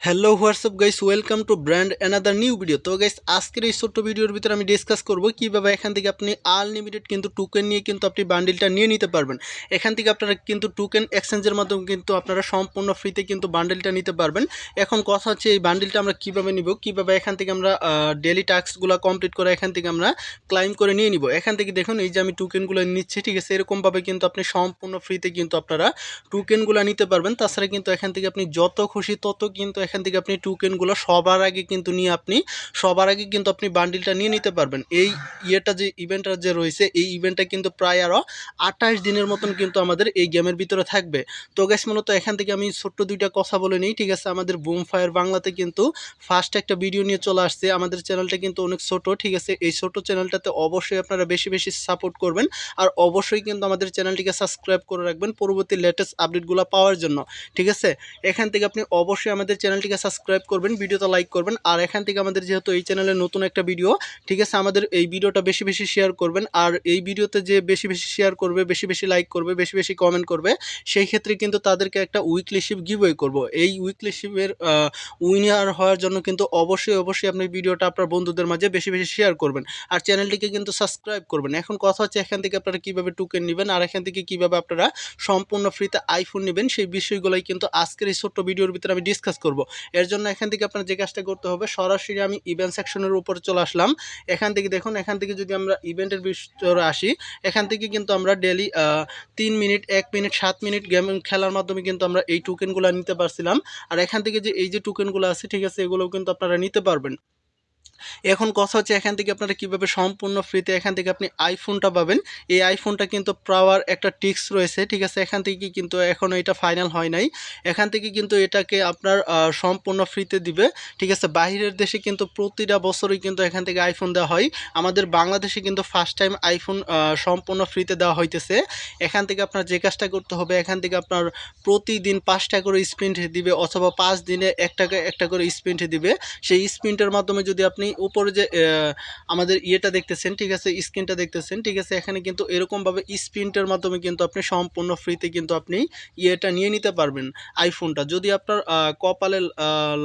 Hello WhatsApp guys, welcome to brand another new video. তো guys, আজকের এই ছোট্ট ভিডিওর ভিতরে আমি ডিসকাস করব কীভাবে এখান থেকে আপনি আনলিমিটেড কিন্তু টোকেন নিয়ে কিন্তু আপনি বান্ডিলটা নিয়ে নিতে পারবেন। এখান থেকে আপনারা কিন্তু টোকেন এক্সচেঞ্জের মাধ্যমে কিন্তু আপনারা সম্পূর্ণ ফ্রিতে কিন্তু বান্ডিলটা নিতে পারবেন। এখন কথা হচ্ছে এই বান্ডিলটা আমরা কীভাবে নিব, কীভাবে এখান থেকে আমরা ডেলি টাস্কগুলো কমপ্লিট করে এখান থেকে আমরা ক্লাইম করে নিয়ে নিব। এখান থেকে দেখুন এই যে আমি টোকেনগুলো নিচ্ছি, ঠিক আছে, এরকমভাবে কিন্তু আপনি সম্পূর্ণ ফ্রিতে কিন্তু আপনারা টোকেনগুলো নিতে পারবেন। তাছাড়া কিন্তু এখান থেকে আপনি যত খুশি তত কিন্তু এখান থেকে আপনি টোকেনগুলো সবার আগে কিন্তু নিয়ে সবার আগে কিন্তু আপনি বান্ডিলটা নিয়ে নিতে পারবেন। এই যে ইভেন্টটা যে রয়েছে, এই ইভেন্টটা কিন্তু প্রায় আরও 28 দিনের মতন কিন্তু আমাদের এই গেমের ভিতরে থাকবে। তো গ্যাস মূলত এখান থেকে আমি ছোট্ট দুইটা কথা বলে নিই, ঠিক আছে। আমাদের বুম ফায়ার বাংলাতে কিন্তু ফার্স্ট একটা ভিডিও নিয়ে চলে আসছে। আমাদের চ্যানেলটা কিন্তু অনেক ছোট, ঠিক আছে। এই ছোট চ্যানেলটাতে অবশ্যই আপনারা বেশি বেশি সাপোর্ট করবেন, আর অবশ্যই কিন্তু আমাদের চ্যানেলটিকে সাবস্ক্রাইব করে রাখবেন পরবর্তী লেটেস্ট আপডেটগুলো পাওয়ার জন্য, ঠিক আছে। এখান থেকে আপনি অবশ্যই আমাদের চ্যানেলটিকে সাবস্ক্রাইব করবেন, ভিডিওটা লাইক করবেন, আর এখান থেকে আমাদের যেহেতু এই চ্যানেলে নতুন একটা ভিডিও, ঠিক আছে, আমাদের এই ভিডিওটা বেশি বেশি শেয়ার করবেন। আর এই ভিডিওতে যে বেশি বেশি শেয়ার করবে, বেশি বেশি লাইক করবে, বেশি বেশি কমেন্ট করবে, সেই ক্ষেত্রে কিন্তু তাদেরকে একটা উইকলি শিপ গিভওয়ে করব। এই উইকলি শিপের উইনার হওয়ার জন্য কিন্তু অবশ্যই আপনি ভিডিওটা আপনার বন্ধুদের মাঝে বেশি বেশি শেয়ার করবেন, আর চ্যানেলটিকে কিন্তু সাবস্ক্রাইব করবেন। এখন কথা হচ্ছে এখান থেকে আপনারা কীভাবে টোকেন নেবেন, আর এখান থেকে কীভাবে আপনারা সম্পূর্ণ ফ্রিতে আইফোন নেবেন, সেই বিষয়গুলোই কিন্তু আজকের এই ছোট্ট ভিডিওর ভিতরে আমি ডিসকাস করব। এর জন্য এখান থেকে আপনার যে কাজটা করতে হবে, সরাসরি আমি ইভেন্ট সেকশনের উপরে চলে আসলাম। এখান থেকে দেখুন, এখান থেকে যদি আমরা ইভেন্টের ভিতরে আসি, এখান থেকে কিন্তু আমরা daily 3 minute, 1 minute, 7 minute game খেলার মাধ্যমে কিন্তু আমরা এই টোকেনগুলো নিতে পারছিলাম। আর এখান থেকে যে এই যে টোকেনগুলো আছে, ঠিক আছে, এগুলোও কিন্তু আপনারা নিতে পারবেন। এখন কথা হচ্ছে এখান থেকে আপনারা কীভাবে সম্পূর্ণ ফ্রিতে এখান থেকে আপনি আইফোনটা পাবেন। এই আইফোনটা কিন্তু পাওয়ার একটা ট্রিক্স রয়েছে, ঠিক আছে। এখান থেকে কিন্তু এখনও এটা ফাইনাল হয় নাই। এখান থেকে কিন্তু এটাকে আপনার সম্পূর্ণ ফ্রিতে দিবে, ঠিক আছে। বাহিরের দেশে কিন্তু প্রতিটা বছরই কিন্তু এখান থেকে আইফোন দেওয়া হয়। আমাদের বাংলাদেশে কিন্তু ফার্স্ট টাইম আইফোন সম্পূর্ণ ফ্রিতে দেওয়া হইতেছে। এখান থেকে আপনার যে কাজটা করতে হবে, এখান থেকে আপনার প্রতিদিন 5টা করে স্পিন দিবে, অথবা 5 দিনে একটা করে স্পিন দিবে। সেই স্পিনটার মাধ্যমে যদি আপনি উপরে যে আমাদের ইয়েটা দেখতেছেন, ঠিক আছে, স্ক্রিনটা দেখতেছেন, ঠিক আছে, এখানে কিন্তু এরকমভাবে স্পিনটার মাধ্যমে কিন্তু আপনি সম্পূর্ণ ফ্রিতে কিন্তু আপনি ইয়েটা নিয়ে নিতে পারবেন আইফোনটা। যদি আপনার কপালের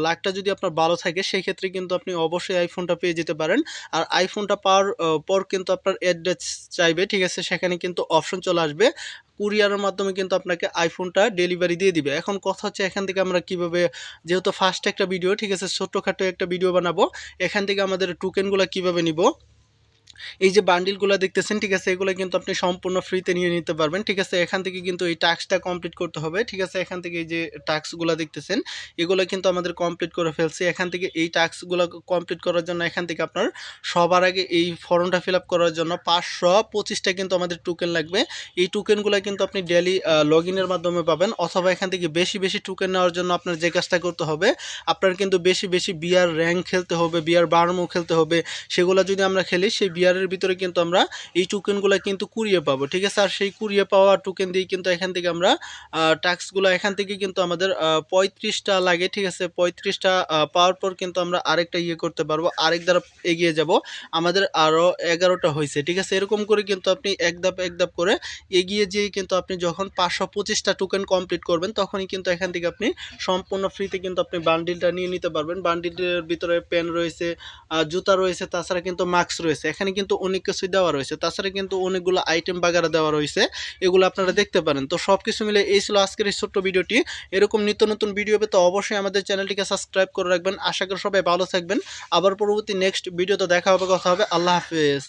লাকটা যদি আপনার ভালো থাকে, সেই ক্ষেত্রে কিন্তু আপনি অবশ্যই আইফোনটা পেয়ে যেতে পারেন। আর আইফোনটা পাওয়ার পর কিন্তু আপনার অ্যাড্রেস চাইবে, ঠিক আছে, সেখানে কিন্তু অপশন চলে আসবে, কুরিয়ারের মাধ্যমে কিন্তু আপনাকে আইফোনটা ডেলিভারি দিয়ে দিবে। এখন কথা হচ্ছে এখান থেকে আমরা কীভাবে, যেহেতু ফার্স্ট একটা ভিডিও, ঠিক আছে, ছোট্টখাটো একটা ভিডিও বানাবো, এখান থেকে আমাদের টোকেনগুলো কীভাবে নিব। এই যে বান্ডিলগুলো দেখতেছেন, ঠিক আছে, এগুলো কিন্তু আপনি সম্পূর্ণ ফ্রিতে নিয়ে নিতে পারবেন, ঠিক আছে। এখান থেকে কিন্তু এই টাস্কটা কমপ্লিট করতে হবে, ঠিক আছে। এখান থেকে এই যে টাস্কগুলো দেখতেছেন, এগুলো কিন্তু আমাদের কমপ্লিট করে ফেলছি। এখান থেকে এই টাস্কগুলো কমপ্লিট করার জন্য এখান থেকে আপনার সবার আগে এই ফর্মটা ফিল আপ করার জন্য 525টা কিন্তু আমাদের টোকেন লাগবে। এই টোকেনগুলো কিন্তু আপনি ডেলি লগ ইনের মাধ্যমে পাবেন, অথবা এখান থেকে বেশি বেশি টোকেন নেওয়ার জন্য আপনার যে কাজটা করতে হবে, আপনার কিন্তু বেশি বেশি বিয়ার র্যাঙ্ক খেলতে হবে, বিয়ার বার্মও খেলতে হবে। সেগুলো যদি আমরা খেলি, সেই বিয়ারের ভিতরে কিন্তু আমরা এই টোকেনগুলো কিন্তু কুড়িয়ে পাবো, ঠিক আছে। আর সেই কুড়িয়ে পাওয়া টোকেন দিয়ে কিন্তু এখান থেকে আমরা টাস্কগুলো এখান থেকে কিন্তু আমাদের 35টা লাগে, ঠিক আছে। 35টা পাওয়ার পর কিন্তু আমরা আরেকটা ইয়ে করতে পারবো, আরেক দ্বারা এগিয়ে যাব, আমাদের আরও 11টা হয়েছে, ঠিক আছে। এরকম করে কিন্তু আপনি এক ধাপ করে এগিয়ে যেয়ে কিন্তু আপনি যখন 525টা টোকেন কমপ্লিট করবেন, তখনই কিন্তু এখান থেকে আপনি সম্পূর্ণ ফ্রিতে কিন্তু আপনি বান্ডিলটা নিয়ে নিতে পারবেন। বান্ডিলের ভিতরে পেন রয়েছে, জুতা রয়েছে, তাছাড়া কিন্তু মাস্ক রয়েছে, এখানে কিন্তু অনেক কিছুই দেওয়া রয়েছে, তাছাড়া কিন্তু অনেকগুলো আইটেম বাগারা দেওয়া রয়েছে, এগুলো আপনারা দেখতে পারেন। তো সব কিছু মিলে এই ছিল আজকের এই ছোট্ট ভিডিওটি। এরকম নিত্য নতুন ভিডিও পেতে অবশ্যই আমাদের চ্যানেলটিকে সাবস্ক্রাইব করে রাখবেন। আশা করি সবাই ভালো থাকবেন। আবার পরবর্তী নেক্সট ভিডিওতে দেখা হবে, কথা হবে। আল্লাহ হাফেজ।